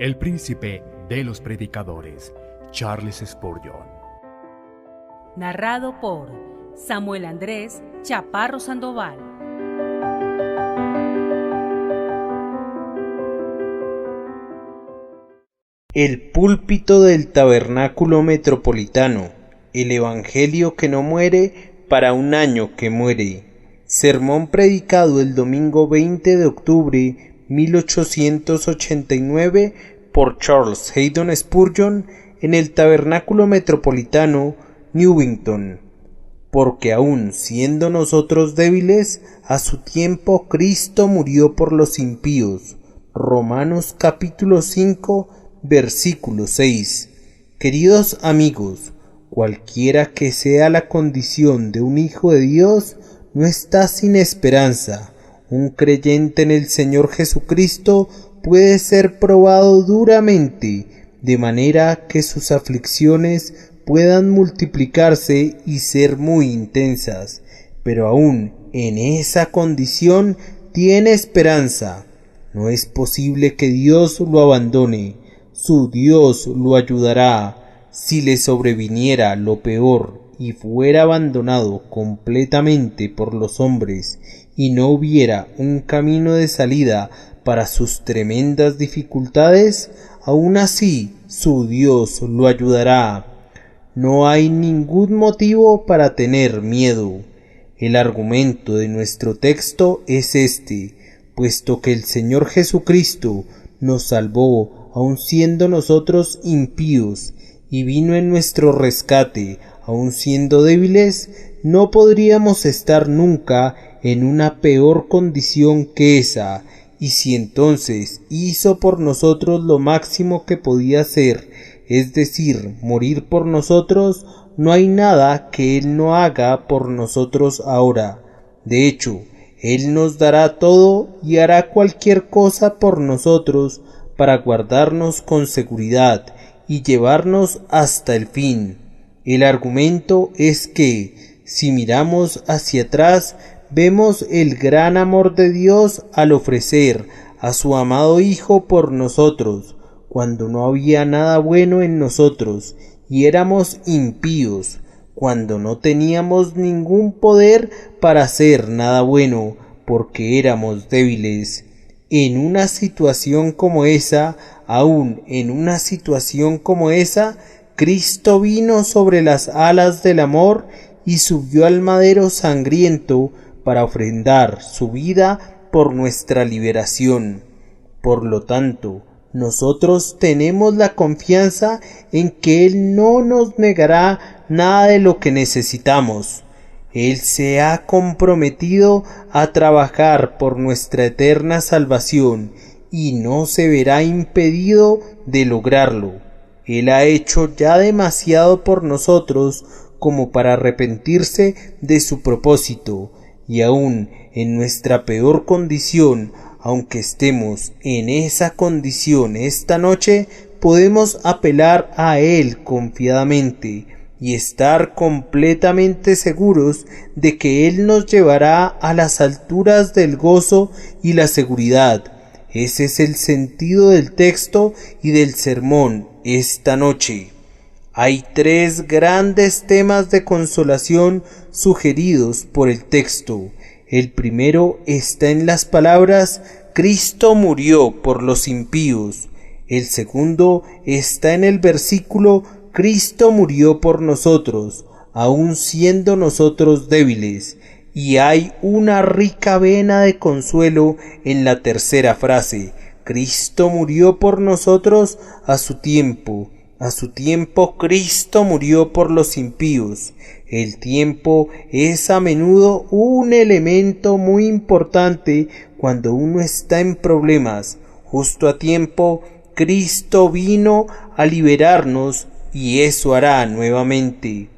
el príncipe de los predicadores, Charles Spurgeon. Narrado por Samuel Andrés Chaparro Sandoval. El púlpito del Tabernáculo Metropolitano, el Evangelio que no muere para un año que muere. Sermón predicado el domingo 20 de octubre 1889 por Charles Haddon Spurgeon en el Tabernáculo Metropolitano, Newington. Porque aun siendo nosotros débiles, a su tiempo Cristo murió por los impíos. Romanos capítulo 5, versículo 6. Queridos amigos, cualquiera que sea la condición de un hijo de Dios, no está sin esperanza. Un creyente en el Señor Jesucristo puede ser probado duramente, de manera que sus aflicciones puedan multiplicarse y ser muy intensas, pero aún en esa condición tiene esperanza. No es posible que Dios lo abandone. Su Dios lo ayudará. Si le sobreviniera lo peor y fuera abandonado completamente por los hombres y no hubiera un camino de salida para sus tremendas dificultades, aún así su Dios lo ayudará. No hay ningún motivo para tener miedo. El argumento de nuestro texto es este: puesto que el Señor Jesucristo nos salvó aun siendo nosotros impíos y vino en nuestro rescate aun siendo débiles, no podríamos estar nunca en una peor condición que esa. Y si entonces hizo por nosotros lo máximo que podía hacer, es decir, morir por nosotros, no hay nada que Él no haga por nosotros ahora. De hecho, Él nos dará todo y hará cualquier cosa por nosotros para guardarnos con seguridad y llevarnos hasta el fin. El argumento es que, si miramos hacia atrás, vemos el gran amor de Dios al ofrecer a su amado Hijo por nosotros, cuando no había nada bueno en nosotros y éramos impíos, cuando no teníamos ningún poder para hacer nada bueno, porque éramos débiles. En una situación como esa, aún en una situación como esa, Cristo vino sobre las alas del amor y subió al madero sangriento para ofrendar su vida por nuestra liberación. Por lo tanto, nosotros tenemos la confianza en que Él no nos negará nada de lo que necesitamos. Él se ha comprometido a trabajar por nuestra eterna salvación y no se verá impedido de lograrlo. Él ha hecho ya demasiado por nosotros como para arrepentirse de su propósito, y aún en nuestra peor condición, aunque estemos en esa condición esta noche, podemos apelar a Él confiadamente y estar completamente seguros de que Él nos llevará a las alturas del gozo y la seguridad. Ese es el sentido del texto y del sermón esta noche. Hay tres grandes temas de consolación sugeridos por el texto. El primero está en las palabras Cristo murió por los impíos. El segundo está en el versículo Cristo murió por nosotros, aun siendo nosotros débiles. Y hay una rica vena de consuelo en la tercera frase. Cristo murió por nosotros a su tiempo. A su tiempo Cristo murió por los impíos. El tiempo es a menudo un elemento muy importante cuando uno está en problemas. Justo a tiempo, Cristo vino a liberarnos y eso hará nuevamente.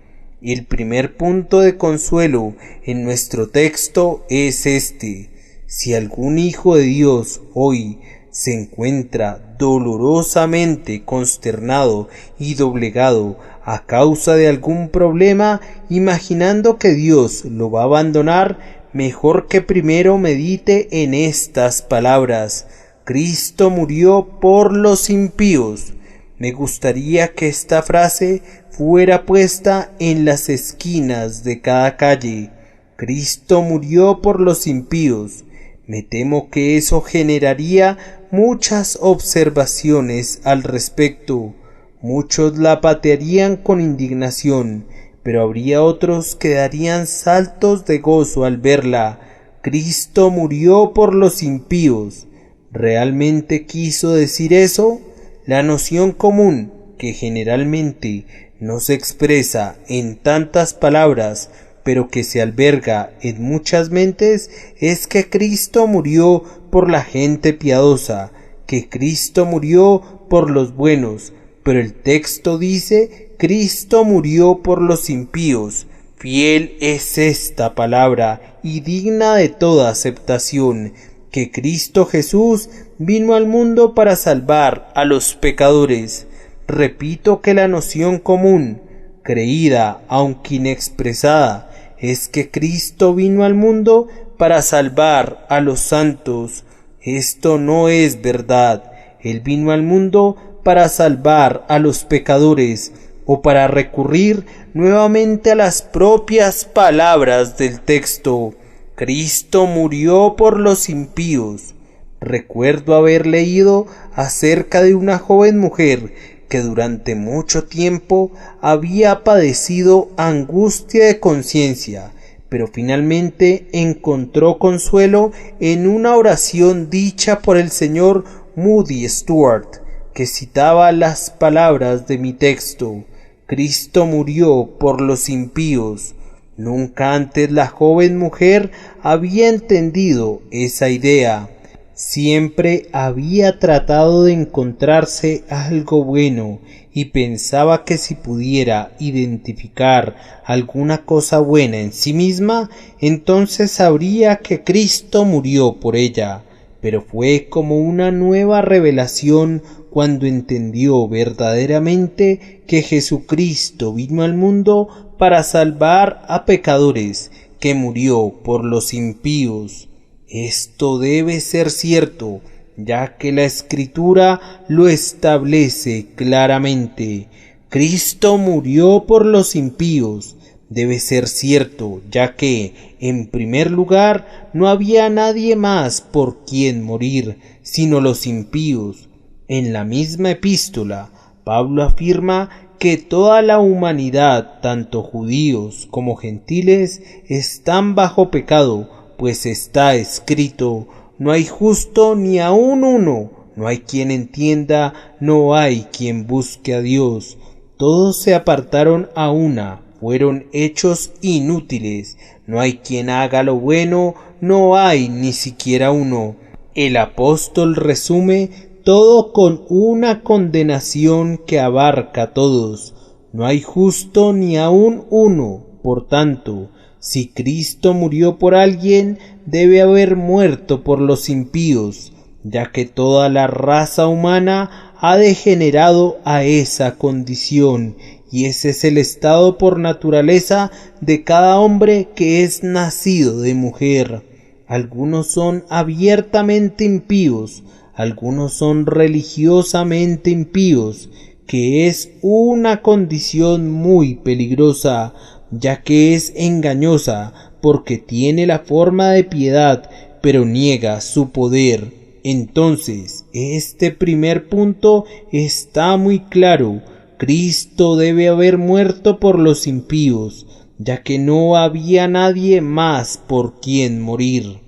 El primer punto de consuelo en nuestro texto es este: si algún hijo de Dios hoy se encuentra dolorosamente consternado y doblegado a causa de algún problema, imaginando que Dios lo va a abandonar, mejor que primero medite en estas palabras: Cristo murió por los impíos. Me gustaría que esta frase fuera puesta en las esquinas de cada calle. Cristo murió por los impíos. Me temo que eso generaría muchas observaciones al respecto. Muchos la patearían con indignación, pero habría otros que darían saltos de gozo al verla. Cristo murió por los impíos. ¿Realmente quiso decir eso? La noción común, que generalmente no se expresa en tantas palabras, pero que se alberga en muchas mentes, es que Cristo murió por la gente piadosa, que Cristo murió por los buenos, pero el texto dice: Cristo murió por los impíos. Fiel es esta palabra y digna de toda aceptación, que Cristo Jesús vino al mundo para salvar a los pecadores. Repito que la noción común, creída aunque inexpresada, es que Cristo vino al mundo para salvar a los santos. Esto no es verdad. Él vino al mundo para salvar a los pecadores, o para recurrir nuevamente a las propias palabras del texto: Cristo murió por los impíos. Recuerdo haber leído acerca de una joven mujer que durante mucho tiempo había padecido angustia de conciencia, pero finalmente encontró consuelo en una oración dicha por el señor Moody Stuart, que citaba las palabras de mi texto: Cristo murió por los impíos. Nunca antes la joven mujer había entendido esa idea. Siempre había tratado de encontrarse algo bueno y pensaba que si pudiera identificar alguna cosa buena en sí misma, entonces sabría que Cristo murió por ella. Pero fue como una nueva revelación cuando entendió verdaderamente que Jesucristo vino al mundo para salvar a pecadores, que murió por los impíos. Esto debe ser cierto, ya que la Escritura lo establece claramente. Cristo murió por los impíos. Debe ser cierto, ya que, en primer lugar, no había nadie más por quien morir, sino los impíos. En la misma epístola, Pablo afirma que toda la humanidad, tanto judíos como gentiles, están bajo pecado, pues está escrito: no hay justo ni aun uno, no hay quien entienda, no hay quien busque a Dios. Todos se apartaron a una, fueron hechos inútiles, no hay quien haga lo bueno, no hay ni siquiera uno. El apóstol resume todo con una condenación que abarca a todos: no hay justo ni aun uno. Por tanto, si Cristo murió por alguien, debe haber muerto por los impíos, ya que toda la raza humana ha degenerado a esa condición, y ese es el estado por naturaleza de cada hombre que es nacido de mujer. Algunos son abiertamente impíos, algunos son religiosamente impíos, que es una condición muy peligrosa, ya que es engañosa, porque tiene la forma de piedad, pero niega su poder. Entonces, este primer punto está muy claro: Cristo debe haber muerto por los impíos, ya que no había nadie más por quien morir.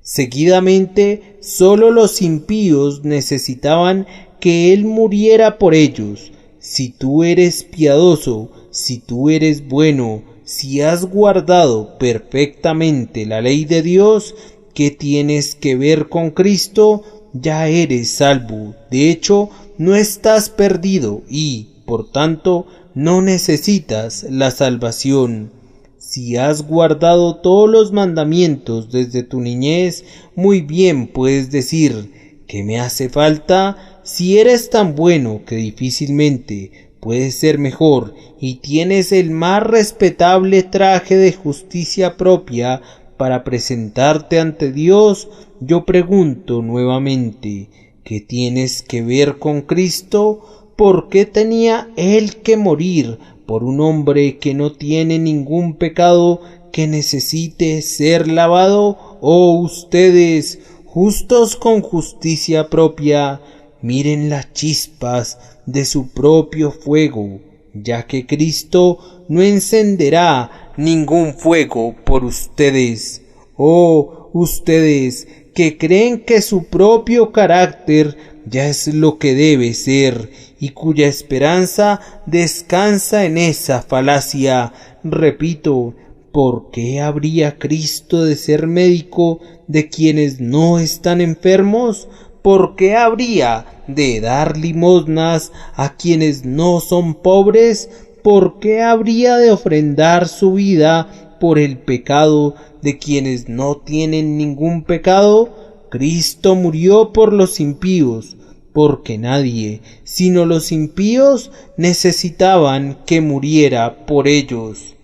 Seguidamente, sólo los impíos necesitaban que Él muriera por ellos. Si tú eres piadoso, si tú eres bueno, si has guardado perfectamente la ley de Dios, ¿qué tienes que ver con Cristo? Ya eres salvo. De hecho, no estás perdido y, por tanto, no necesitas la salvación. Si has guardado todos los mandamientos desde tu niñez, muy bien puedes decir: ¿qué me hace falta? Si eres tan bueno que difícilmente puedes ser mejor y tienes el más respetable traje de justicia propia, para presentarte ante Dios, yo pregunto nuevamente, ¿qué tienes que ver con Cristo? ¿Por qué tenía Él que morir por un hombre que no tiene ningún pecado que necesite ser lavado? Oh, ustedes, justos con justicia propia, miren las chispas de su propio fuego, ya que Cristo no encenderá ningún fuego por ustedes. Oh, ustedes que creen que su propio carácter ya es lo que debe ser y cuya esperanza descansa en esa falacia. Repito, ¿por qué habría Cristo de ser médico de quienes no están enfermos? ¿Por qué habría de dar limosnas a quienes no son pobres? ¿Por qué habría de ofrendar su vida por el pecado de quienes no tienen ningún pecado? Cristo murió por los impíos, porque nadie, sino los impíos, necesitaban que muriera por ellos.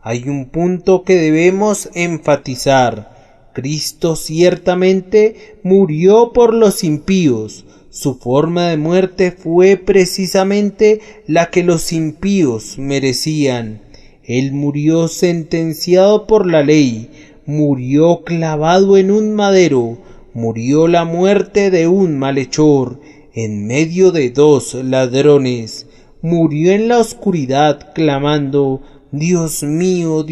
Hay un punto que debemos enfatizar. Cristo ciertamente murió por los impíos. Su forma de muerte fue precisamente la que los impíos merecían. Él murió sentenciado por la ley, murió clavado en un madero, murió la muerte de un malhechor, en medio de dos ladrones, murió en la oscuridad clamando, Dios mío,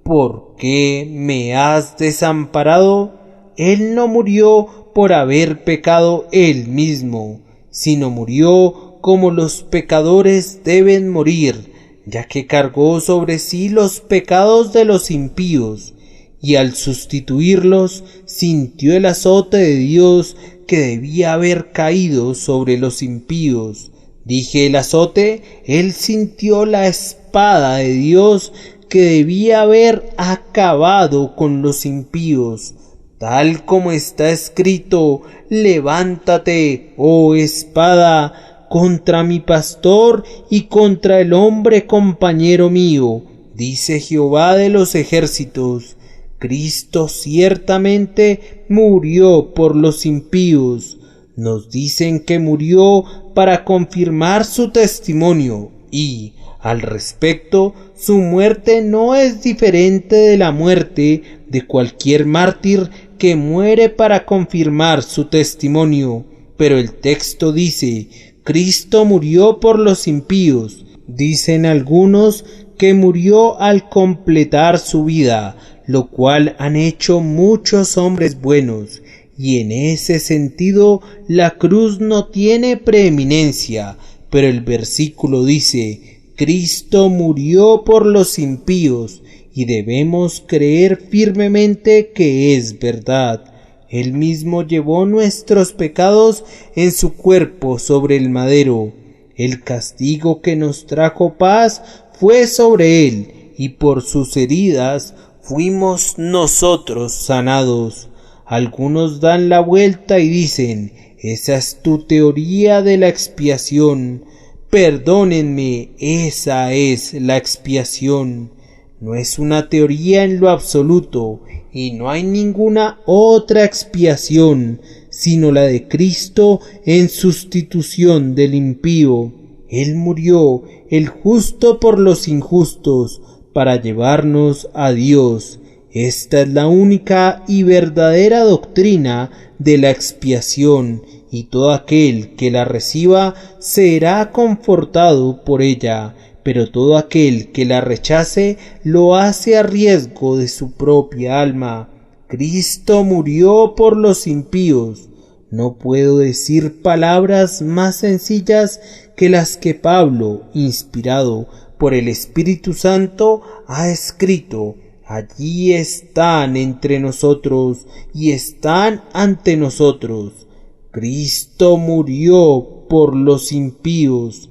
¿por qué me has desamparado? Él no murió por haber pecado él mismo, sino murió como los pecadores deben morir, ya que cargó sobre sí los pecados de los impíos, y al sustituirlos sintió el azote de Dios que debía haber caído sobre los impíos. Dije el azote, él sintió la espada de Dios que debía haber acabado con los impíos, tal como está escrito, levántate, oh espada, contra mi pastor y contra el hombre compañero mío, dice Jehová de los ejércitos. Cristo ciertamente murió por los impíos. Nos dicen que murió para confirmar su testimonio y, al respecto, su muerte no es diferente de la muerte de cualquier mártir que muere para confirmar su testimonio. Pero el texto dice, Cristo murió por los impíos. Dicen algunos que murió al completar su vida, lo cual han hecho muchos hombres buenos, y en ese sentido la cruz no tiene preeminencia, pero el versículo dice, Cristo murió por los impíos, y debemos creer firmemente que es verdad. Él mismo llevó nuestros pecados en su cuerpo sobre el madero. El castigo que nos trajo paz fue sobre él, y por sus heridas fuimos nosotros sanados. Algunos dan la vuelta y dicen, esa es tu teoría de la expiación. Perdónenme, esa es la expiación. No es una teoría en lo absoluto, y no hay ninguna otra expiación, sino la de Cristo en sustitución del impío. Él murió, el justo por los injustos, para llevarnos a Dios. Esta es la única y verdadera doctrina de la expiación, y todo aquel que la reciba será confortado por ella, pero todo aquel que la rechace lo hace a riesgo de su propia alma. Cristo murió por los impíos. No puedo decir palabras más sencillas que las que Pablo, inspirado por el Espíritu Santo, ha escrito. Allí están entre nosotros y están ante nosotros. Cristo murió por los impíos.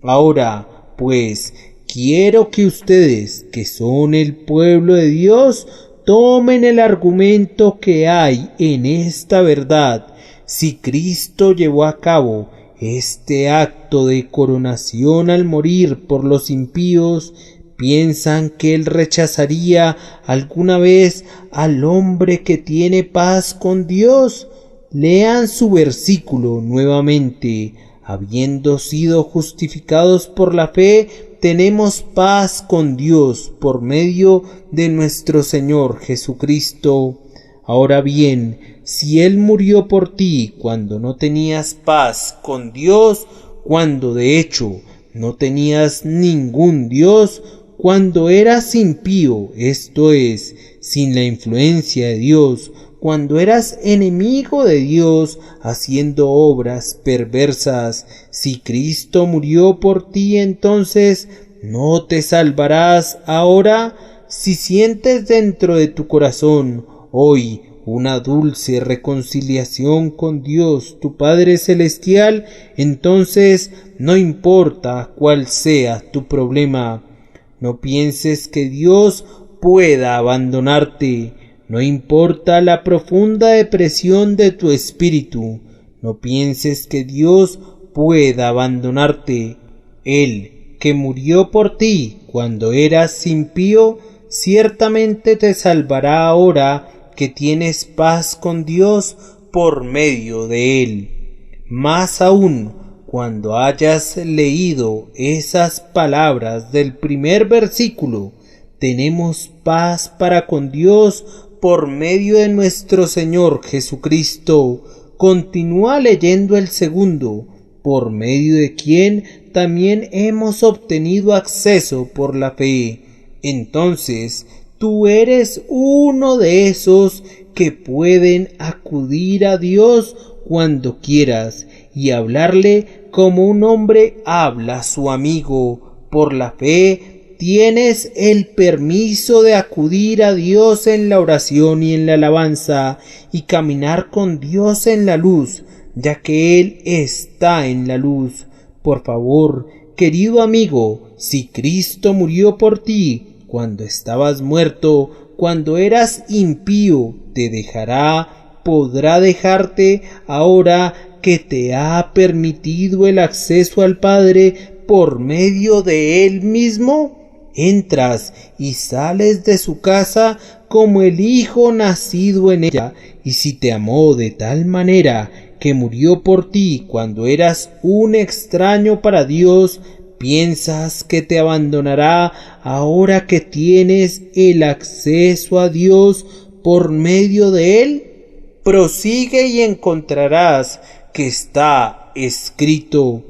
Ahora, pues, quiero que ustedes, que son el pueblo de Dios, tomen el argumento que hay en esta verdad. Si Cristo llevó a cabo este acto de coronación al morir por los impíos, ¿Piensan que Él rechazaría alguna vez al hombre que tiene paz con Dios? Lean su versículo nuevamente. Habiendo sido justificados por la fe, tenemos paz con Dios por medio de nuestro Señor Jesucristo. Ahora bien, si Él murió por ti cuando no tenías paz con Dios, cuando de hecho no tenías ningún Dios, cuando eras impío, esto es, sin la influencia de Dios, cuando eras enemigo de Dios, haciendo obras perversas, si Cristo murió por ti, entonces ¿no te salvarás ahora? Si sientes dentro de tu corazón hoy una dulce reconciliación con Dios, tu Padre Celestial, entonces no importa cuál sea tu problema. No pienses que Dios pueda abandonarte. No importa la profunda depresión de tu espíritu. No pienses que Dios pueda abandonarte. Él, que murió por ti cuando eras impío, ciertamente te salvará ahora que tienes paz con Dios por medio de Él. Más aún, cuando hayas leído esas palabras del primer versículo, tenemos paz para con Dios por medio de nuestro Señor Jesucristo. Continúa leyendo el segundo, por medio de quien también hemos obtenido acceso por la fe. Entonces, tú eres uno de esos que pueden acudir a Dios cuando quieras y hablarle como un hombre habla a su amigo. Por la fe tienes el permiso de acudir a Dios en la oración y en la alabanza y caminar con Dios en la luz, ya que Él está en la luz. Por favor, querido amigo, si Cristo murió por ti cuando estabas muerto, cuando eras impío, te dejará, podrá dejarte ahora que te ha permitido el acceso al Padre por medio de Él mismo. Entras y sales de su casa como el hijo nacido en ella, y si te amó de tal manera que murió por ti cuando eras un extraño para Dios, ¿piensas que te abandonará ahora que tienes el acceso a Dios por medio de Él? Prosigue y encontrarás que está escrito: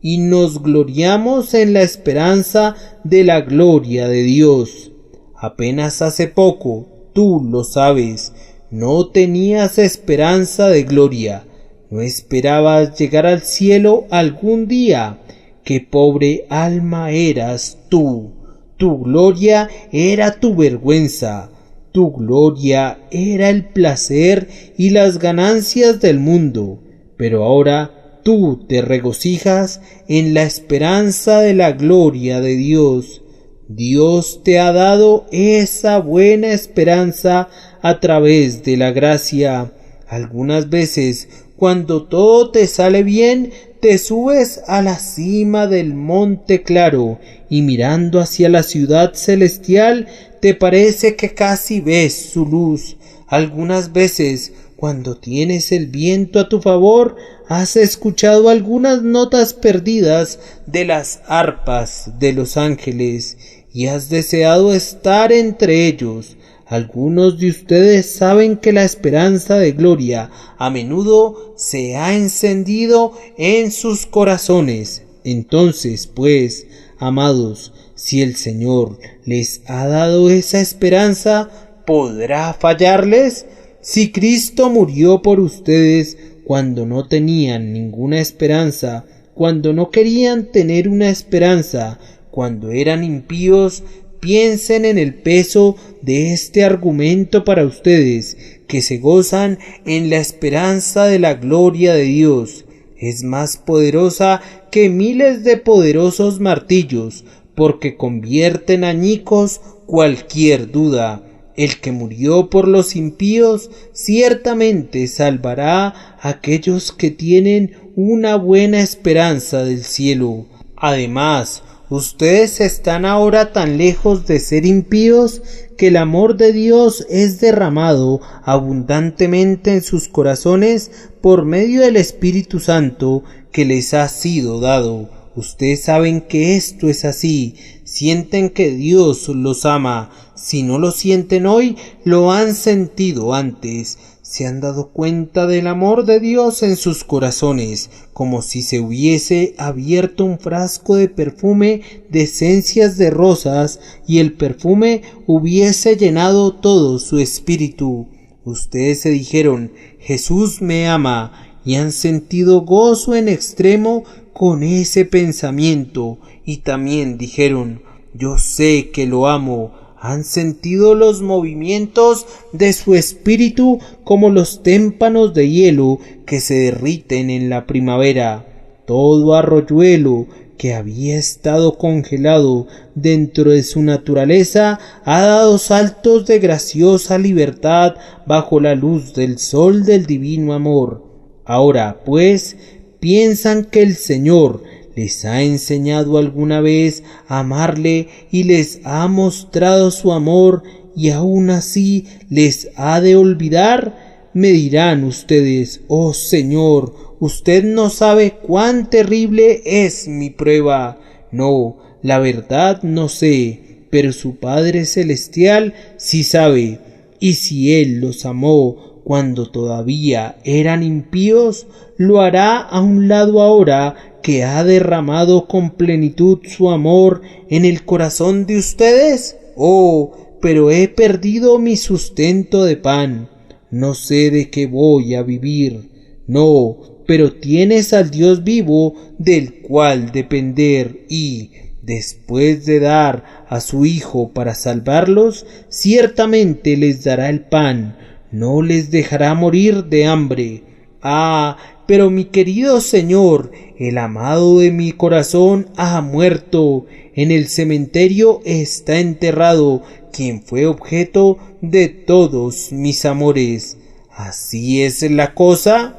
y nos gloriamos en la esperanza de la gloria de Dios. Apenas hace poco, tú lo sabes, no tenías esperanza de gloria, no esperabas llegar al cielo algún día. ¡Qué pobre alma eras tú! Tu gloria era tu vergüenza, tu gloria era el placer y las ganancias del mundo, pero ahora tú te regocijas en la esperanza de la gloria de Dios. Dios te ha dado esa buena esperanza a través de la gracia. Algunas veces, cuando todo te sale bien, te subes a la cima del monte claro y mirando hacia la ciudad celestial te parece que casi ves su luz. Algunas veces, cuando tienes el viento a tu favor, has escuchado algunas notas perdidas de las arpas de los ángeles y has deseado estar entre ellos. Algunos de ustedes saben que la esperanza de gloria a menudo se ha encendido en sus corazones. Entonces, pues, amados, si el Señor les ha dado esa esperanza, ¿podrá fallarles? Si Cristo murió por ustedes cuando no tenían ninguna esperanza, cuando no querían tener una esperanza, cuando eran impíos, piensen en el peso de este argumento para ustedes, que se gozan en la esperanza de la gloria de Dios. Es más poderosa que miles de poderosos martillos, porque convierten añicos cualquier duda. El que murió por los impíos ciertamente salvará a aquellos que tienen una buena esperanza del cielo. Además, ustedes están ahora tan lejos de ser impíos que el amor de Dios es derramado abundantemente en sus corazones por medio del Espíritu Santo que les ha sido dado. Ustedes saben que esto es así, sienten que Dios los ama. Si no lo sienten hoy, lo han sentido antes. Se han dado cuenta del amor de Dios en sus corazones, como si se hubiese abierto un frasco de perfume de esencias de rosas y el perfume hubiese llenado todo su espíritu. Ustedes se dijeron, Jesús me ama, y han sentido gozo en extremo con ese pensamiento, y también dijeron, yo sé que lo amo. Han sentido los movimientos de su espíritu como los témpanos de hielo que se derriten en la primavera. Todo arroyuelo que había estado congelado dentro de su naturaleza ha dado saltos de graciosa libertad bajo la luz del sol del divino amor. Ahora, pues, piensan que el Señor les ha enseñado alguna vez a amarle y les ha mostrado su amor y aún así les ha de olvidar. Me dirán ustedes, oh Señor, usted no sabe cuán terrible es mi prueba. No, la verdad no sé, pero su Padre Celestial sí sabe. Y si Él los amó cuando todavía eran impíos, lo hará a un lado ahora que ha derramado con plenitud su amor en el corazón de ustedes. Oh, pero he perdido mi sustento de pan. No sé de qué voy a vivir. No, pero tienes al Dios vivo del cual depender y, después de dar a su Hijo para salvarlos, ciertamente les dará el pan, no les dejará morir de hambre. Ah, pero mi querido Señor, el amado de mi corazón ha muerto. En el cementerio está enterrado quien fue objeto de todos mis amores. ¿Así es la cosa?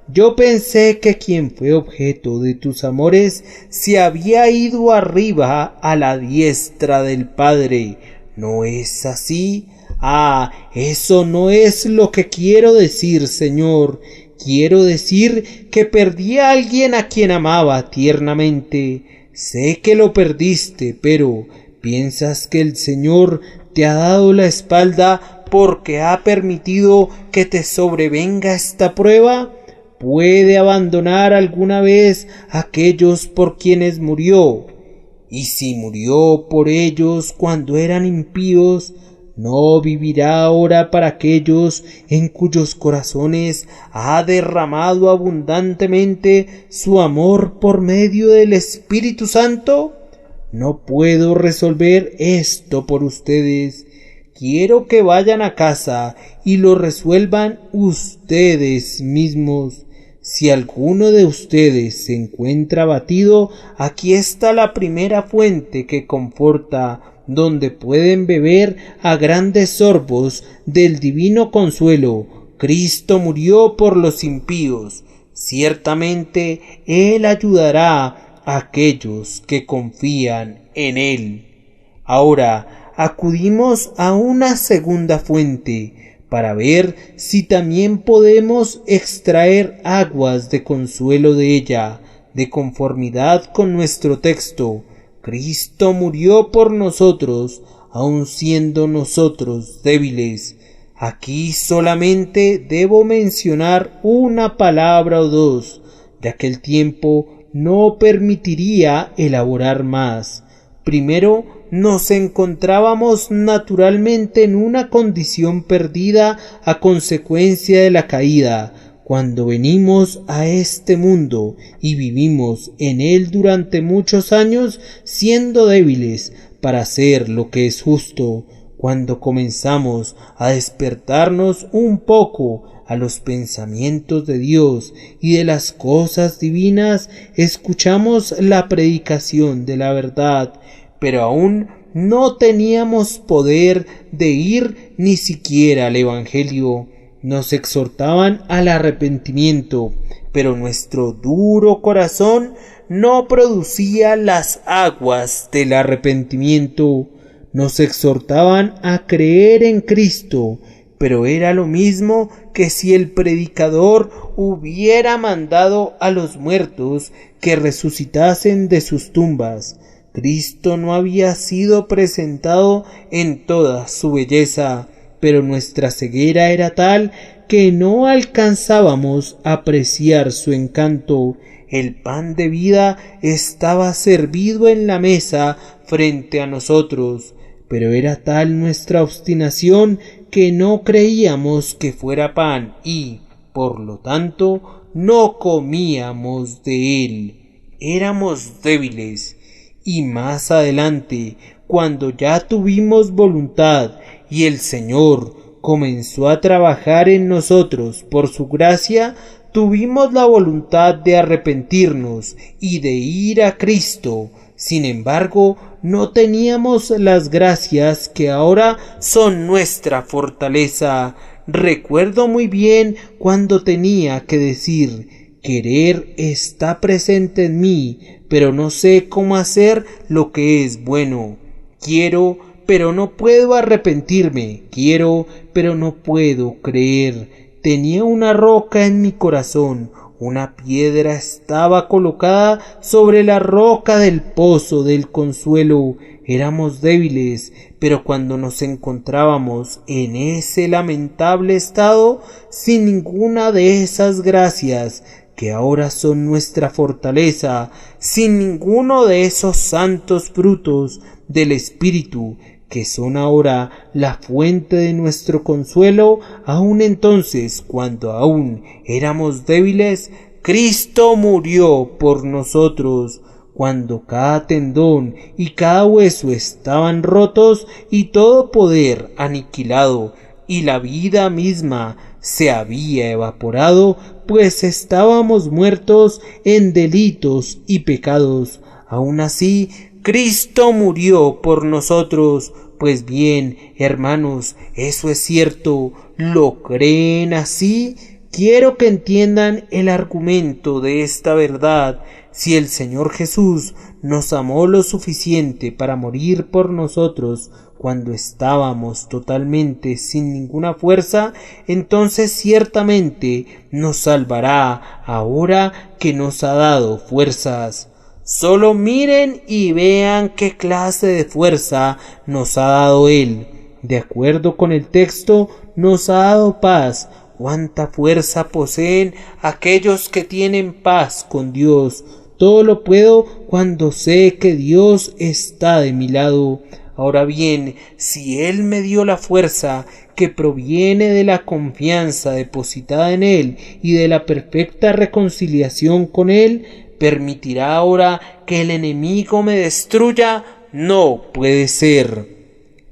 Yo pensé que quien fue objeto de tus amores se había ido arriba a la diestra del Padre. ¿No es así? Ah, eso no es lo que quiero decir, Señor. Quiero decir que perdí a alguien a quien amaba tiernamente. Sé que lo perdiste, pero ¿piensas que el Señor te ha dado la espalda porque ha permitido que te sobrevenga esta prueba? ¿Puede abandonar alguna vez a aquellos por quienes murió? Y si murió por ellos cuando eran impíos, ¿no vivirá ahora para aquellos en cuyos corazones ha derramado abundantemente su amor por medio del Espíritu Santo? No puedo resolver esto por ustedes. Quiero que vayan a casa y lo resuelvan ustedes mismos. Si alguno de ustedes se encuentra abatido, aquí está la primera fuente que conforta, donde pueden beber a grandes sorbos del divino consuelo. Cristo murió por los impíos. Ciertamente Él ayudará a aquellos que confían en Él. Ahora acudimos a una segunda fuente para ver si también podemos extraer aguas de consuelo de ella, de conformidad con nuestro texto. Cristo murió por nosotros, aun siendo nosotros débiles. Aquí solamente debo mencionar una palabra o dos, ya que el tiempo no permitiría elaborar más. Primero, nos encontrábamos naturalmente en una condición perdida a consecuencia de la caída, cuando venimos a este mundo y vivimos en él durante muchos años siendo débiles para hacer lo que es justo. Cuando comenzamos a despertarnos un poco a los pensamientos de Dios y de las cosas divinas, escuchamos la predicación de la verdad, pero aún no teníamos poder de ir ni siquiera al Evangelio. Nos exhortaban al arrepentimiento, pero nuestro duro corazón no producía las aguas del arrepentimiento. Nos exhortaban a creer en Cristo, pero era lo mismo que si el predicador hubiera mandado a los muertos que resucitasen de sus tumbas. Cristo no había sido presentado en toda su belleza, pero nuestra ceguera era tal que no alcanzábamos a apreciar su encanto. El pan de vida estaba servido en la mesa frente a nosotros, pero era tal nuestra obstinación que no creíamos que fuera pan y, por lo tanto, no comíamos de él. Éramos débiles. Y más adelante, cuando ya tuvimos voluntad y el Señor comenzó a trabajar en nosotros por su gracia, tuvimos la voluntad de arrepentirnos y de ir a Cristo. Sin embargo, no teníamos las gracias que ahora son nuestra fortaleza. Recuerdo muy bien cuando tenía que decir: querer está presente en mí, pero no sé cómo hacer lo que es bueno. Quiero, pero no puedo arrepentirme. Quiero, pero no puedo creer. Tenía una roca en mi corazón. Una piedra estaba colocada sobre la roca del pozo del consuelo. Éramos débiles, pero cuando nos encontrábamos en ese lamentable estado, sin ninguna de esas gracias que ahora son nuestra fortaleza, sin ninguno de esos santos frutos del Espíritu que son ahora la fuente de nuestro consuelo, aun entonces, cuando aún éramos débiles, Cristo murió por nosotros. Cuando cada tendón y cada hueso estaban rotos y todo poder aniquilado y la vida misma se había evaporado, pues estábamos muertos en delitos y pecados. Aun así, Cristo murió por nosotros. Pues bien, hermanos, eso es cierto. ¿Lo creen así? Quiero que entiendan el argumento de esta verdad. Si el Señor Jesús nos amó lo suficiente para morir por nosotros cuando estábamos totalmente sin ninguna fuerza, entonces ciertamente nos salvará ahora que nos ha dado fuerzas. Solo miren y vean qué clase de fuerza nos ha dado Él. De acuerdo con el texto, nos ha dado paz. Cuánta fuerza poseen aquellos que tienen paz con Dios. Todo lo puedo cuando sé que Dios está de mi lado. Ahora bien, si Él me dio la fuerza que proviene de la confianza depositada en Él y de la perfecta reconciliación con Él, ¿permitirá ahora que el enemigo me destruya? No puede ser.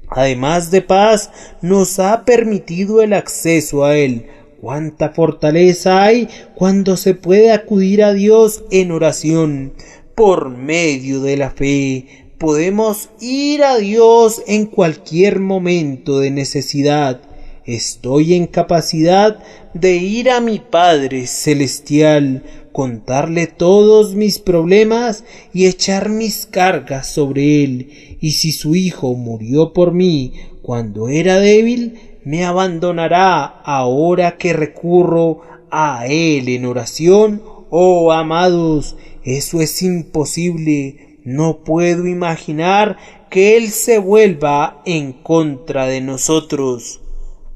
Además de paz, nos ha permitido el acceso a Él. Cuánta fortaleza hay cuando se puede acudir a Dios en oración. Por medio de la fe, podemos ir a Dios en cualquier momento de necesidad. Estoy en capacidad de ir a mi Padre Celestial, contarle todos mis problemas y echar mis cargas sobre Él. Y si su Hijo murió por mí cuando era débil, ¿me abandonará ahora que recurro a Él en oración? Oh, amados, eso es imposible. No puedo imaginar que Él se vuelva en contra de nosotros.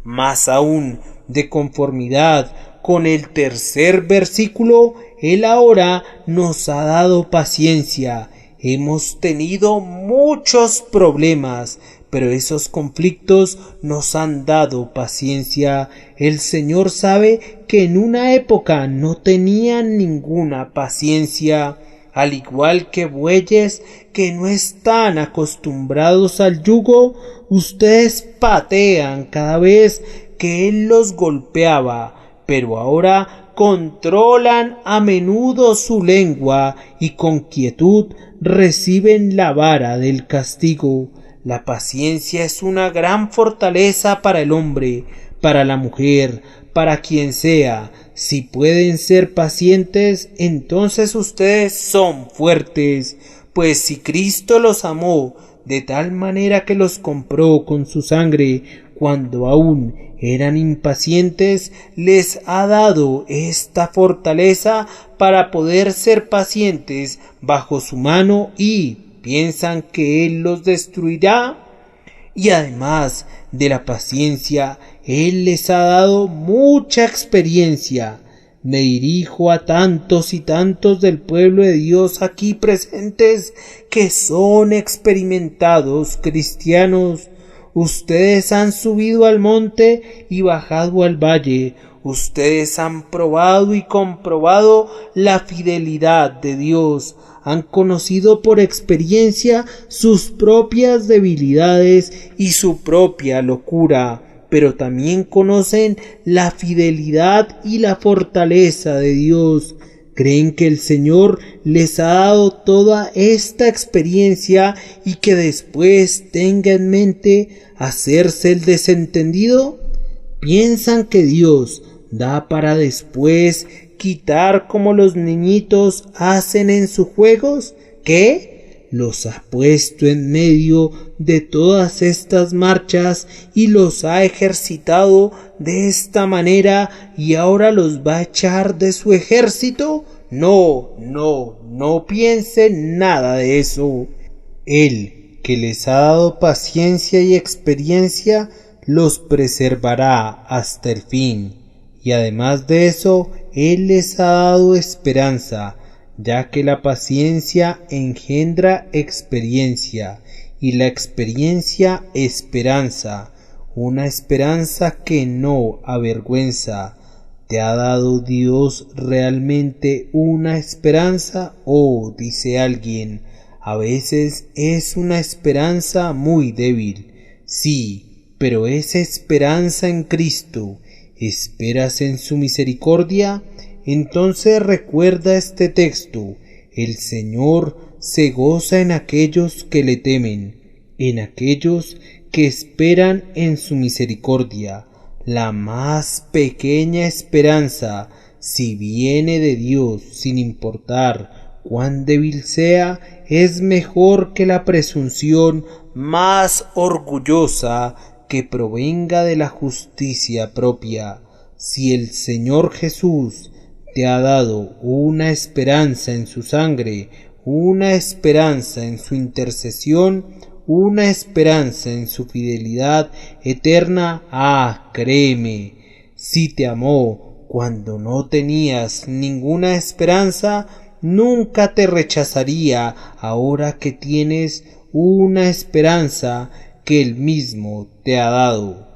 Más aún, de conformidad con el tercer versículo, Él ahora nos ha dado paciencia. Hemos tenido muchos problemas, pero esos conflictos nos han dado paciencia. El Señor sabe que en una época no tenían ninguna paciencia. Al igual que bueyes que no están acostumbrados al yugo, ustedes patean cada vez que Él los golpeaba, pero ahora controlan a menudo su lengua y con quietud reciben la vara del castigo. La paciencia es una gran fortaleza para el hombre, para la mujer, para quien sea. Si pueden ser pacientes, entonces ustedes son fuertes, pues si Cristo los amó de tal manera que los compró con su sangre cuando aún eran impacientes, les ha dado esta fortaleza para poder ser pacientes bajo su mano y piensan que Él los destruirá. Y además de la paciencia, Él les ha dado mucha experiencia. Me dirijo a tantos y tantos del pueblo de Dios aquí presentes que son experimentados cristianos. Ustedes han subido al monte y bajado al valle. Ustedes han probado y comprobado la fidelidad de Dios. Han conocido por experiencia sus propias debilidades y su propia locura, pero también conocen la fidelidad y la fortaleza de Dios. Creen que el Señor les ha dado toda esta experiencia y que después tenga en mente hacerse el desentendido. Piensan que Dios da para después quitar como los niñitos hacen en sus juegos, que los ha puesto en medio de todas estas marchas y los ha ejercitado de esta manera y ahora los va a echar de su ejército. No piensen nada de eso. Él, que les ha dado paciencia y experiencia, los preservará hasta el fin. Y además de eso, Él les ha dado esperanza, ya que la paciencia engendra experiencia, y la experiencia esperanza, una esperanza que no avergüenza. ¿Te ha dado Dios realmente una esperanza? Dice alguien, a veces es una esperanza muy débil. Sí, pero es esperanza en Cristo. ¿Esperas en su misericordia? Entonces recuerda este texto: el Señor se goza en aquellos que le temen, en aquellos que esperan en su misericordia. La más pequeña esperanza, si viene de Dios, sin importar cuán débil sea, es mejor que la presunción más orgullosa que provenga de la justicia propia. Si el Señor Jesús te ha dado una esperanza en su sangre, una esperanza en su intercesión, una esperanza en su fidelidad eterna, créeme, si te amó cuando no tenías ninguna esperanza, nunca te rechazaría ahora que tienes una esperanza que Él mismo te ha dado.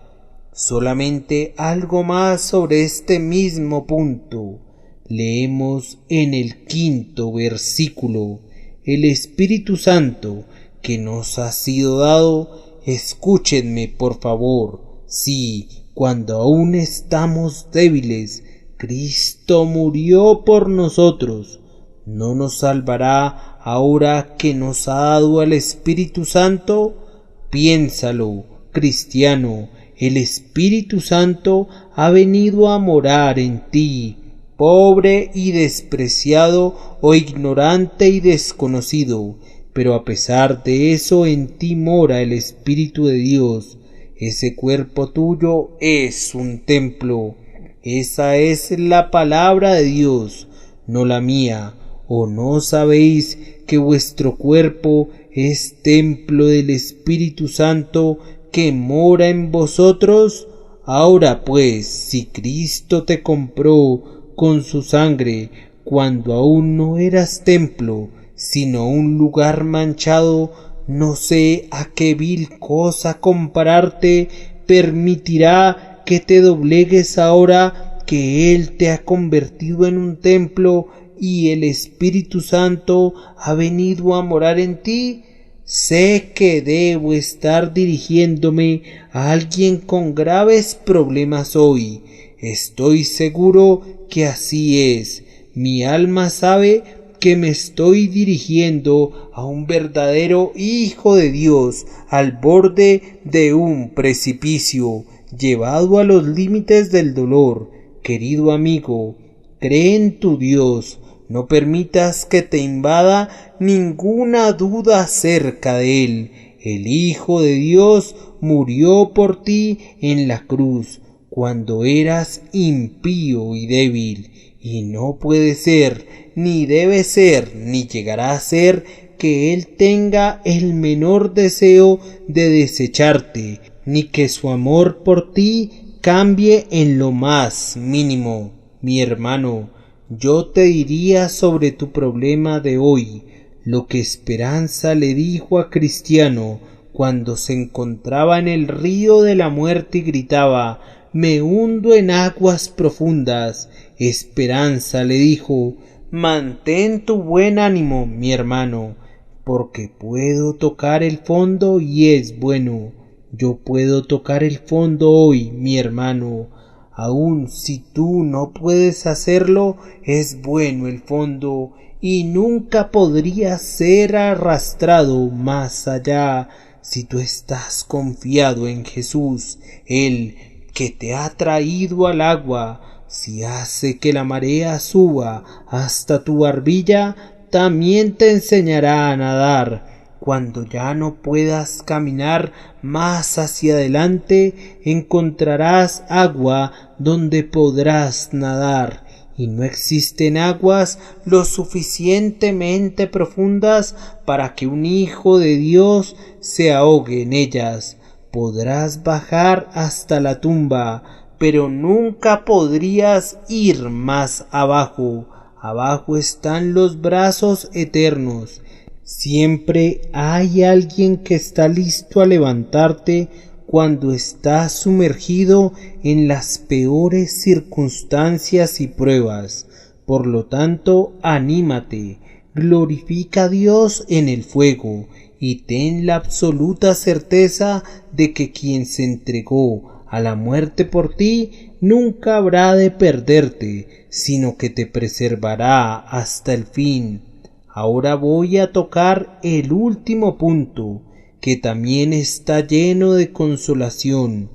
Solamente algo más sobre este mismo punto. Leemos en el 5º versículo: el Espíritu Santo que nos ha sido dado, escúchenme por favor, sí, cuando aún estamos débiles, Cristo murió por nosotros. ¿No nos salvará ahora que nos ha dado al Espíritu Santo? Piénsalo, cristiano, el Espíritu Santo ha venido a morar en ti, pobre y despreciado o ignorante y desconocido, pero a pesar de eso en ti mora el Espíritu de Dios. Ese cuerpo tuyo es un templo. Esa es la palabra de Dios, no la mía. ¿O no sabéis que vuestro cuerpo es templo del Espíritu Santo que mora en vosotros? Ahora pues, si Cristo te compró con su sangre cuando aún no eras templo, sino un lugar manchado, no sé a qué vil cosa compararte permitirá que te doblegues ahora que Él te ha convertido en un templo y el Espíritu Santo ha venido a morar en ti. Sé que debo estar dirigiéndome a alguien con graves problemas hoy. Estoy seguro que así es. Mi alma sabe que me estoy dirigiendo a un verdadero Hijo de Dios al borde de un precipicio. llevado a los límites del dolor. Querido amigo, cree en tu Dios, no permitas que te invada ninguna duda acerca de Él. El Hijo de Dios murió por ti en la cruz cuando eras impío y débil, y no puede ser, ni debe ser, ni llegará a ser que Él tenga el menor deseo de desecharte, ni que su amor por ti cambie en lo más mínimo. Mi hermano, yo te diría sobre tu problema de hoy lo que Esperanza le dijo a Cristiano cuando se encontraba en el río de la muerte y gritaba: «Me hundo en aguas profundas». Esperanza le dijo: «Mantén tu buen ánimo, mi hermano, porque puedo tocar el fondo y es bueno. Yo puedo tocar el fondo hoy, mi hermano. Aun si tú no puedes hacerlo, es bueno el fondo y nunca podrías ser arrastrado más allá si tú estás confiado en Jesús, Él que te ha traído al agua. Si hace que la marea suba hasta tu barbilla, también te enseñará a nadar. Cuando ya no puedas caminar más hacia adelante, encontrarás agua donde podrás nadar, y no existen aguas lo suficientemente profundas para que un hijo de Dios se ahogue en ellas. Podrás bajar hasta la tumba, pero nunca podrías ir más abajo. Abajo están los brazos eternos. Siempre hay alguien que está listo a levantarte cuando estás sumergido en las peores circunstancias y pruebas. Por lo tanto, anímate, glorifica a Dios en el fuego y ten la absoluta certeza de que quien se entregó a la muerte por ti nunca habrá de perderte, sino que te preservará hasta el fin. Ahora voy a tocar el último punto, que también está lleno de consolación.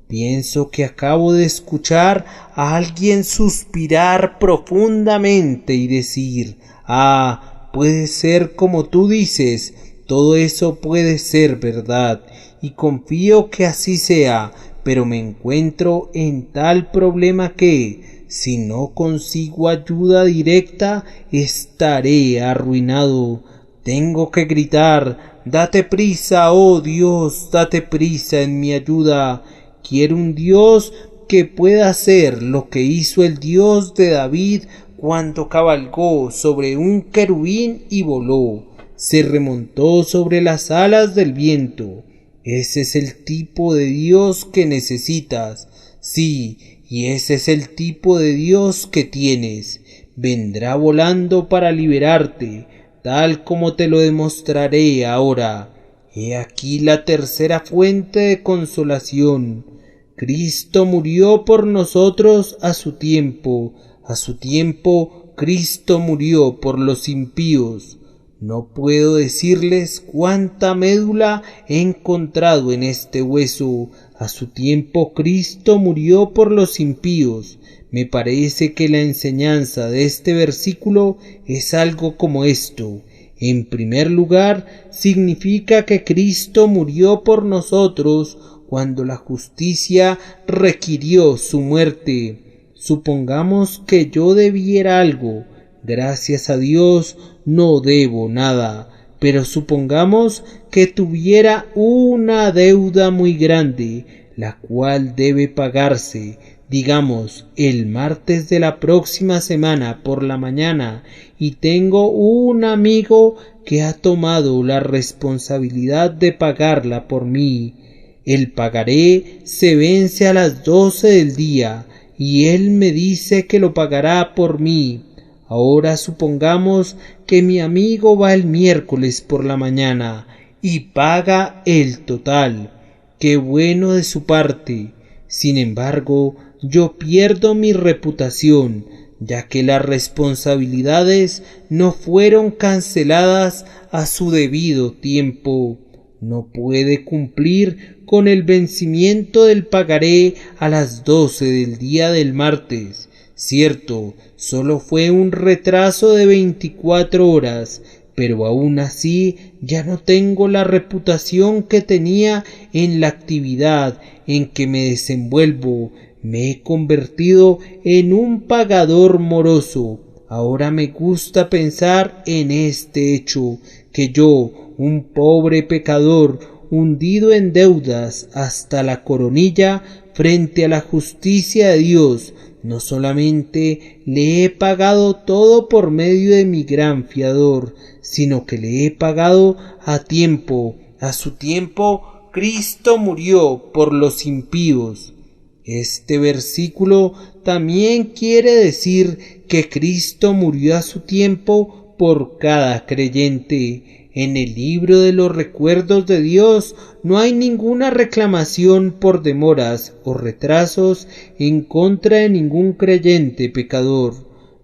Pienso que acabo de escuchar a alguien suspirar profundamente y decir: «Ah, puede ser como tú dices, todo eso puede ser verdad, y confío que así sea, pero me encuentro en tal problema que, si no consigo ayuda directa, estaré arruinado. Tengo que gritar: date prisa, oh Dios, date prisa en mi ayuda. Quiero un Dios que pueda hacer lo que hizo el Dios de David cuando cabalgó sobre un querubín y voló. Se remontó sobre las alas del viento. Ese es el tipo de Dios que necesitas. Sí, y ese es el tipo de Dios que tienes. Vendrá volando para liberarte, tal como te lo demostraré ahora. He aquí la tercera fuente de consolación. Cristo murió por nosotros a su tiempo. A su tiempo Cristo murió por los impíos. No puedo decirles cuánta médula he encontrado en este hueso. A su tiempo Cristo murió por los impíos. Me parece que la enseñanza de este versículo es algo como esto. En primer lugar, significa que Cristo murió por nosotros cuando la justicia requirió su muerte. Supongamos que yo debiera algo. Gracias a Dios no debo nada, pero supongamos que tuviera una deuda muy grande, la cual debe pagarse, digamos, el martes de la próxima semana por la mañana, y tengo un amigo que ha tomado la responsabilidad de pagarla por mí. El pagaré se vence a las 12 del día, y él me dice que lo pagará por mí. Ahora supongamos que mi amigo va el miércoles por la mañana y paga el total. Qué bueno de su parte. Sin embargo, yo pierdo mi reputación, ya que las responsabilidades no fueron canceladas a su debido tiempo. no puede cumplir con el vencimiento del pagaré a las 12 del día del martes. Cierto, solo fue un retraso de 24 horas, pero aún así ya no tengo la reputación que tenía en la actividad en que me desenvuelvo. Me he convertido en un pagador moroso. Ahora me gusta pensar en este hecho, que yo, un pobre pecador, hundido en deudas hasta la coronilla frente a la justicia de Dios, no solamente le he pagado todo por medio de mi gran fiador, sino que le he pagado a tiempo. A su tiempo Cristo murió por los impíos. Este versículo también quiere decir que Cristo murió a su tiempo por cada creyente. En el libro de los recuerdos de Dios no hay ninguna reclamación por demoras o retrasos en contra de ningún creyente pecador.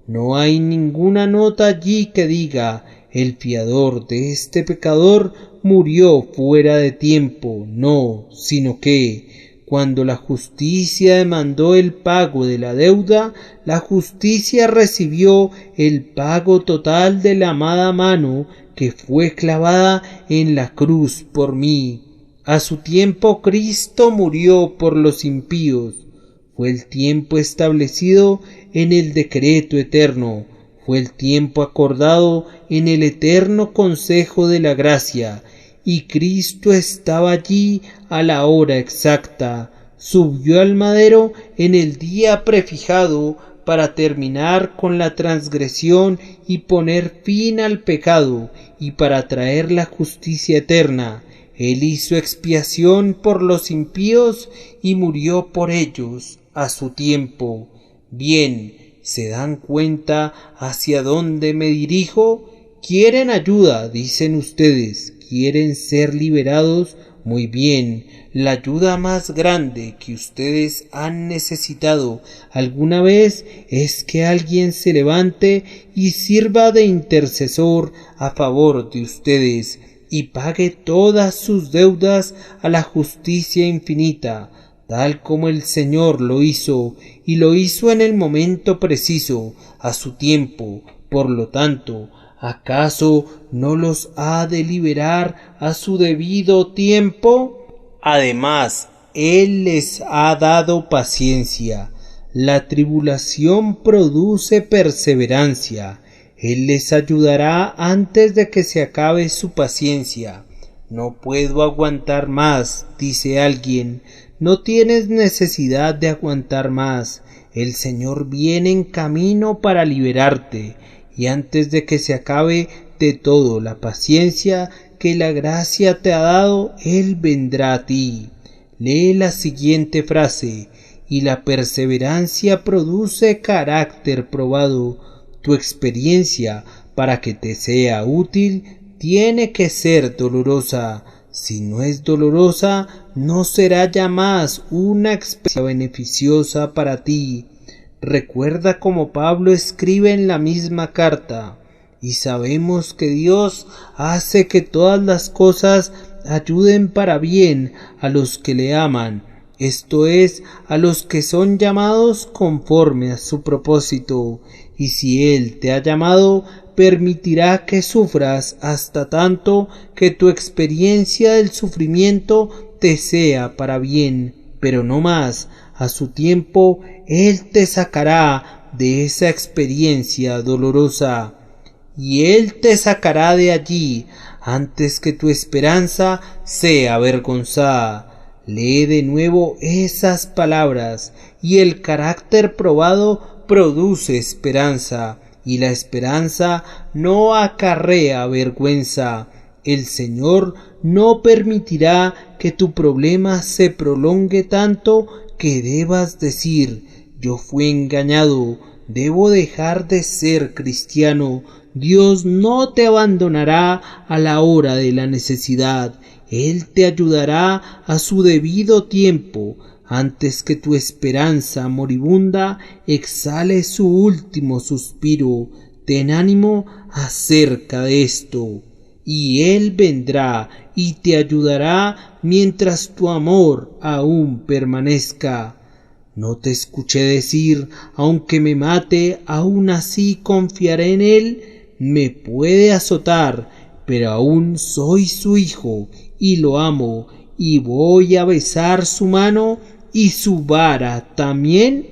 No hay ninguna nota allí que diga: el fiador de este pecador murió fuera de tiempo. No, sino que cuando la justicia demandó el pago de la deuda, la justicia recibió el pago total de la amada mano que fue clavada en la cruz por mí. A su tiempo Cristo murió por los impíos. Fue el tiempo establecido en el decreto eterno. Fue el tiempo acordado en el eterno consejo de la gracia. Y Cristo estaba allí a la hora exacta, subió al madero en el día prefijado para terminar con la transgresión y poner fin al pecado y para traer la justicia eterna. Él hizo expiación por los impíos y murió por ellos a su tiempo. Bien, ¿se dan cuenta hacia dónde me dirijo? ¿Quieren ayuda?, dicen ustedes. ¿Quieren ser liberados? Muy bien, la ayuda más grande que ustedes han necesitado alguna vez es que alguien se levante y sirva de intercesor a favor de ustedes y pague todas sus deudas a la justicia infinita, tal como el Señor lo hizo, y lo hizo en el momento preciso, a su tiempo. Por lo tanto, ¿acaso no los ha de liberar a su debido tiempo? Además, Él les ha dado paciencia. La tribulación produce perseverancia. Él les ayudará antes de que se acabe su paciencia. No puedo aguantar más, dice alguien. No tienes necesidad de aguantar más. El Señor viene en camino para liberarte. Y antes de que se acabe de todo la paciencia que la gracia te ha dado, Él vendrá a ti. Lee la siguiente frase: y la perseverancia produce carácter probado. Tu experiencia, para que te sea útil, tiene que ser dolorosa. Si no es dolorosa, no será ya más una experiencia beneficiosa para ti. Recuerda como Pablo escribe en la misma carta: y sabemos que Dios hace que todas las cosas ayuden para bien a los que le aman, esto es, a los que son llamados conforme a su propósito. Y si Él te ha llamado, permitirá que sufras hasta tanto que tu experiencia del sufrimiento te sea para bien, pero no más. A su tiempo Él te sacará de esa experiencia dolorosa, y Él te sacará de allí antes que tu esperanza sea avergonzada. Lee de nuevo esas palabras: y el carácter probado produce esperanza, y la esperanza no acarrea vergüenza. El Señor no permitirá que tu problema se prolongue tanto que debas decir: yo fui engañado, debo dejar de ser cristiano. Dios no te abandonará a la hora de la necesidad. Él te ayudará a su debido tiempo, antes que tu esperanza moribunda exhale su último suspiro. Ten ánimo acerca de esto. y Él vendrá y te ayudará mientras tu amor aún permanezca. No te escuché decir, aunque me mate, aún así confiaré en Él. Me puede azotar, pero aún soy su hijo y lo amo, y voy a besar su mano y su vara también.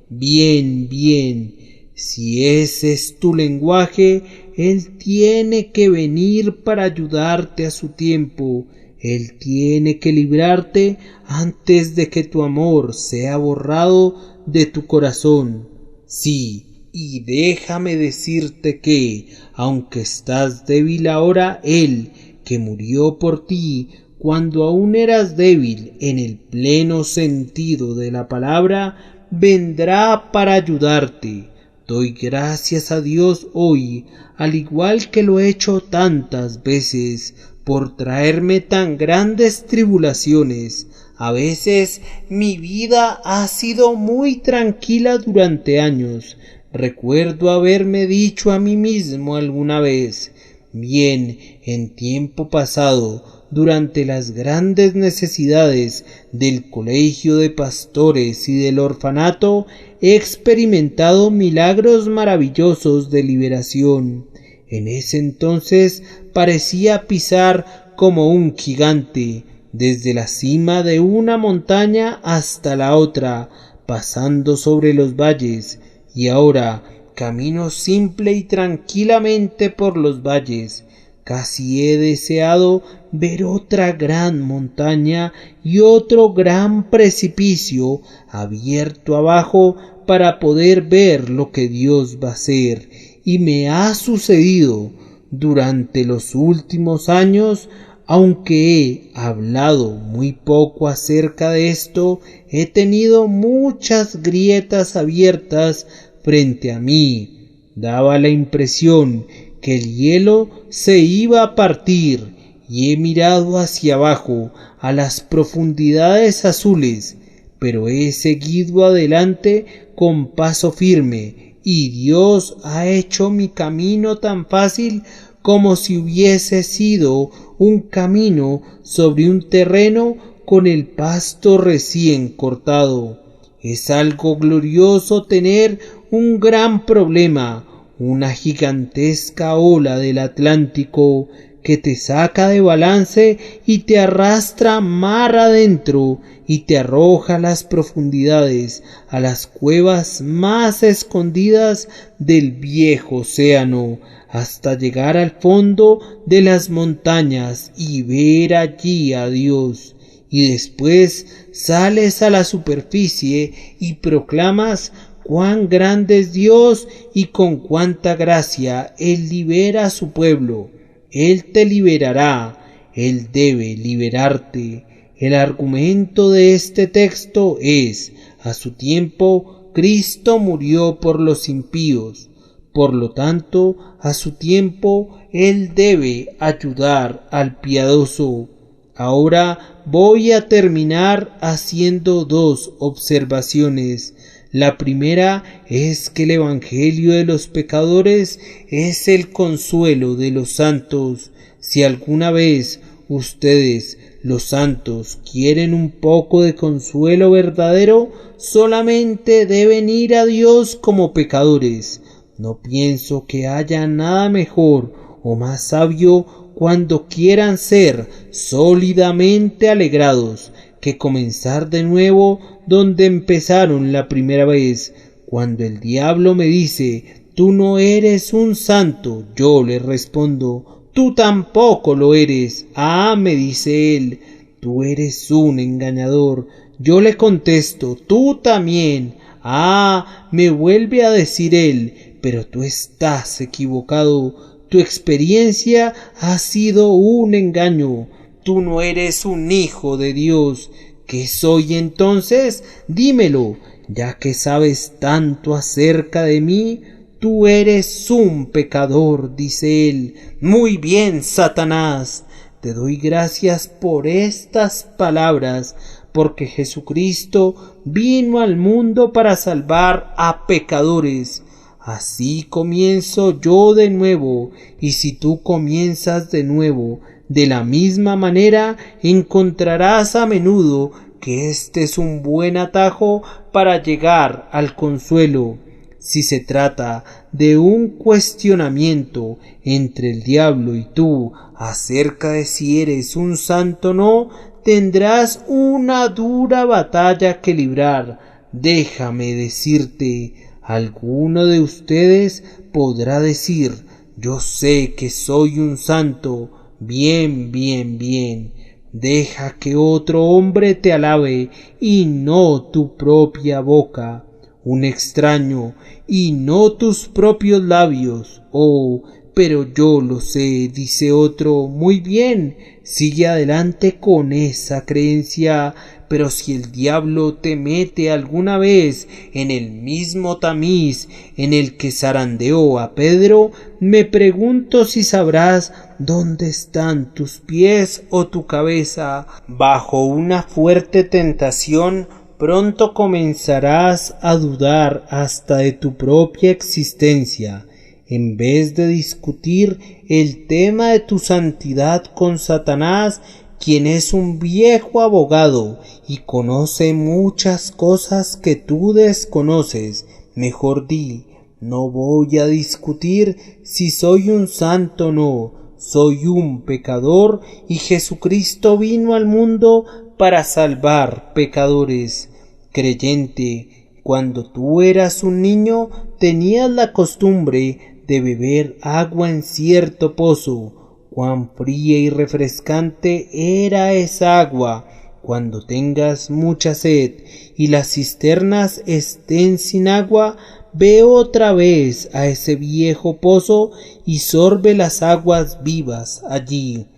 Bien, bien, si ese es tu lenguaje, Él tiene que venir para ayudarte a su tiempo. Él tiene que librarte antes de que tu amor sea borrado de tu corazón. Sí, y déjame decirte que, aunque estás débil ahora, Él, que murió por ti, cuando aún eras débil en el pleno sentido de la palabra, vendrá para ayudarte. Doy gracias a Dios hoy, al igual que lo he hecho tantas veces, por traerme tan grandes tribulaciones. A veces mi vida ha sido muy tranquila durante años. Recuerdo haberme dicho a mí mismo alguna vez, bien, en tiempo pasado, durante las grandes necesidades del colegio de pastores y del orfanato, he experimentado milagros maravillosos de liberación. En ese entonces parecía pisar como un gigante, desde la cima de una montaña hasta la otra, pasando sobre los valles, y ahora camino simple y tranquilamente por los valles. Casi he deseado ver otra gran montaña y otro gran precipicio abierto abajo para poder ver lo que Dios va a hacer. Y me ha sucedido durante los últimos años. Aunque he hablado muy poco acerca de esto, he tenido muchas grietas abiertas frente a mí. Daba la impresión que el hielo se iba a partir, y he mirado hacia abajo a las profundidades azules, pero he seguido adelante con paso firme, y Dios ha hecho mi camino tan fácil como si hubiese sido un camino sobre un terreno con el pasto recién cortado. Es algo glorioso tener un gran problema, una gigantesca ola del Atlántico que te saca de balance y te arrastra mar adentro y te arroja a las profundidades, a las cuevas más escondidas del viejo océano, hasta llegar al fondo de las montañas y ver allí a Dios. Y después sales a la superficie y proclamas cuán grande es Dios y con cuánta gracia Él libera a su pueblo. Él te liberará, Él debe liberarte. El argumento de este texto es: a su tiempo Cristo murió por los impíos. Por lo tanto, a su tiempo Él debe ayudar al piadoso. Ahora voy a terminar haciendo dos observaciones. La primera es que el Evangelio de los pecadores es el consuelo de los santos. Si alguna vez ustedes, los santos, quieren un poco de consuelo verdadero, solamente deben ir a Dios como pecadores. No pienso que haya nada mejor o más sabio cuando quieran ser sólidamente alegrados que comenzar de nuevo donde empezaron la primera vez. Cuando el diablo me dice: tú no eres un santo, yo le respondo: tú tampoco lo eres. Ah, me dice él, tú eres un engañador. Yo le contesto: tú también. Ah, me vuelve a decir él: pero tú estás equivocado. Tu experiencia ha sido un engaño. Tú no eres un hijo de Dios. ¿Qué soy entonces? Dímelo, ya que sabes tanto acerca de mí. Tú eres un pecador, dice él. Muy bien, Satanás. Te doy gracias por estas palabras, porque Jesucristo vino al mundo para salvar a pecadores. Así comienzo yo de nuevo, y si tú comienzas de nuevo, de la misma manera encontrarás a menudo que este es un buen atajo para llegar al consuelo. Si se trata de un cuestionamiento entre el diablo y tú acerca de si eres un santo o no, tendrás una dura batalla que librar. Déjame decirte, alguno de ustedes podrá decir: yo sé que soy un santo. Bien, bien, bien. Deja que otro hombre te alabe y no tu propia boca, un extraño y no tus propios labios. Oh, pero yo lo sé, dice otro. Muy bien, sigue adelante con esa creencia. Pero si el diablo te mete alguna vez en el mismo tamiz en el que zarandeó a Pedro, me pregunto si sabrás dónde están tus pies o tu cabeza. Bajo una fuerte tentación, pronto comenzarás a dudar hasta de tu propia existencia. En vez de discutir el tema de tu santidad con Satanás, quien es un viejo abogado y conoce muchas cosas que tú desconoces, mejor di: no voy a discutir si soy un santo o no, soy un pecador y Jesucristo vino al mundo para salvar pecadores. Creyente, cuando tú eras un niño tenías la costumbre de beber agua en cierto pozo. Cuán fría y refrescante era esa agua. Cuando tengas mucha sed y las cisternas estén sin agua, ve otra vez a ese viejo pozo y sorbe las aguas vivas allí.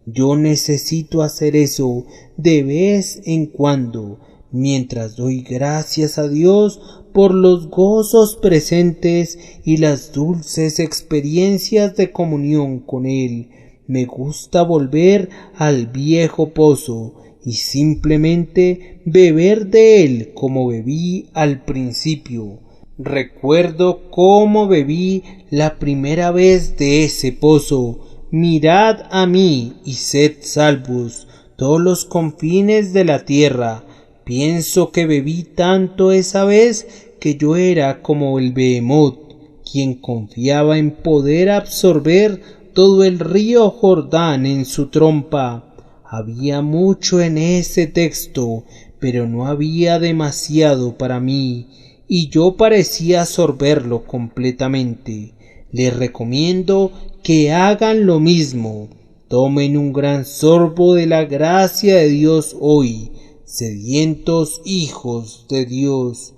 Yo necesito hacer eso de vez en cuando, mientras doy gracias a Dios por los gozos presentes y las dulces experiencias de comunión con Él. Me gusta volver al viejo pozo y simplemente beber de él como bebí al principio. Recuerdo cómo bebí la primera vez de ese pozo. Mirad a mí y sed salvos todos los confines de la tierra. Pienso que bebí tanto esa vez que yo era como el Behemoth, quien confiaba en poder absorber todo el río Jordán en su trompa. Había mucho en ese texto, pero no había demasiado para mí, y yo parecía absorberlo completamente. Les recomiendo que hagan lo mismo. Tomen un gran sorbo de la gracia de Dios hoy, sedientos hijos de Dios.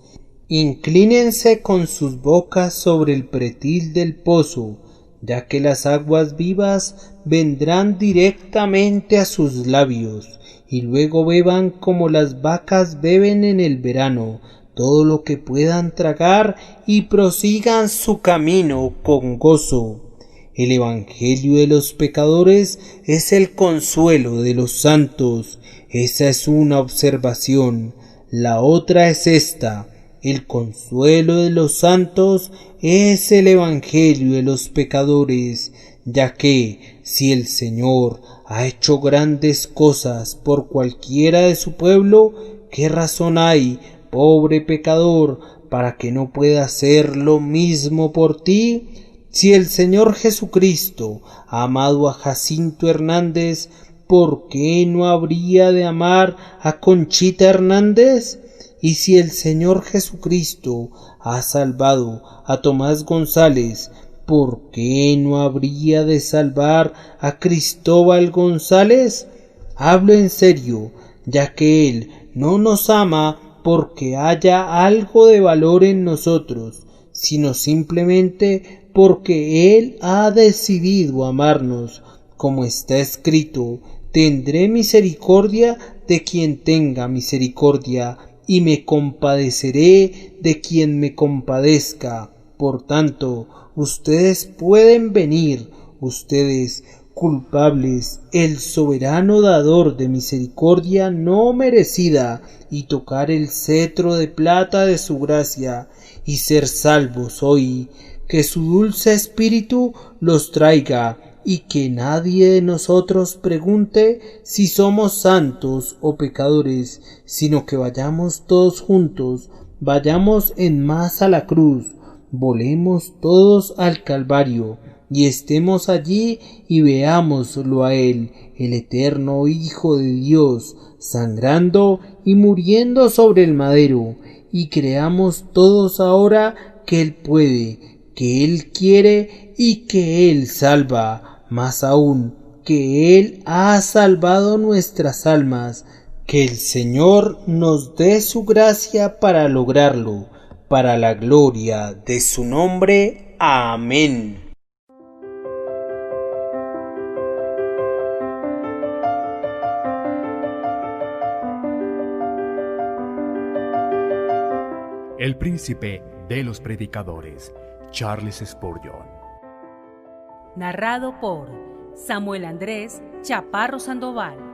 Inclínense con sus bocas sobre el pretil del pozo, ya que las aguas vivas vendrán directamente a sus labios, y luego beban como las vacas beben en el verano todo lo que puedan tragar y prosigan su camino con gozo. El Evangelio de los pecadores es el consuelo de los santos. Esa es una observación. La otra es esta: el consuelo de los santos es el Evangelio de los pecadores, ya que si el Señor ha hecho grandes cosas por cualquiera de su pueblo, ¿qué razón hay, pobre pecador, para que no pueda hacer lo mismo por ti? Si el Señor Jesucristo ha amado a Jacinto Hernández, ¿por qué no habría de amar a Conchita Hernández? Y si el Señor Jesucristo ha salvado a Tomás González, ¿por qué no habría de salvar a Cristóbal González? Hablo en serio, ya que Él no nos ama porque haya algo de valor en nosotros, sino simplemente porque Él ha decidido amarnos. Como está escrito: tendré misericordia de quien tenga misericordia, y me compadeceré de quien me compadezca. Por tanto, ustedes pueden venir, ustedes culpables, el soberano dador de misericordia no merecida, y tocar el cetro de plata de su gracia, y ser salvos hoy, que su dulce espíritu los traiga, y que nadie de nosotros pregunte si somos santos o pecadores, sino que vayamos todos juntos, vayamos en masa a la cruz, volemos todos al Calvario, y estemos allí y veámoslo a él, el eterno Hijo de Dios, sangrando y muriendo sobre el madero, y creamos todos ahora que él puede, que él quiere y que él salva, más aún que él ha salvado nuestras almas. Que el Señor nos dé su gracia para lograrlo, para la gloria de su nombre. Amén. El príncipe de los predicadores, Charles Spurgeon. Narrado por Samuel Andrés Chaparro Sandoval.